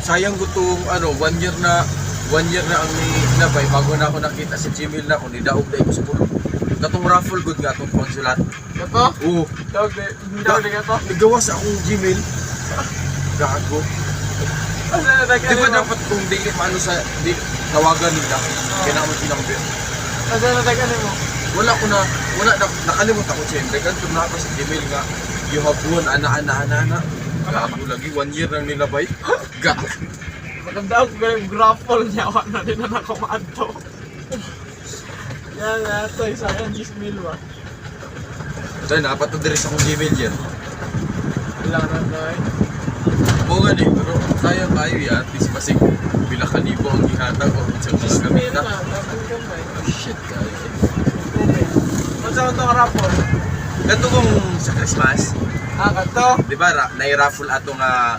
sayang ko tong ano, 1 year na ang nabay bago na ako nakita si Gmail na ako ni daog dai ko sa puno. Katong raffle good nga atong konsulat. Ito? Oo. Tawag di ka to? Nagawa sa akong Gmail. Gago. Ano na Di ba dapat kung di paano sa di tawagan nila? Kailangan pinakabir. Ano na mo? Wala nakalimut ako siyempre. Kanto na ako sa Gmail nga. You have won, ana. Gago lagi, 1 year nang nilabay. Gago. Maganda ako yung grapple niya. Wala na din na ako maanto. Yan na ito. Isa yan, Gmail ba? Tayo, napatadres akong Gmail yan. Ilang na na eh. Oo nga din, pero sayang tayo yan. At least masig pila kalibo ang ihatag o sa Gmail gamit na. na. Tapos kamay. Oh shit, guys. Okay. Masa ko itong raffle? Ito kung sa Christmas, Ah, kanto? di ba, nai-raffle ato nga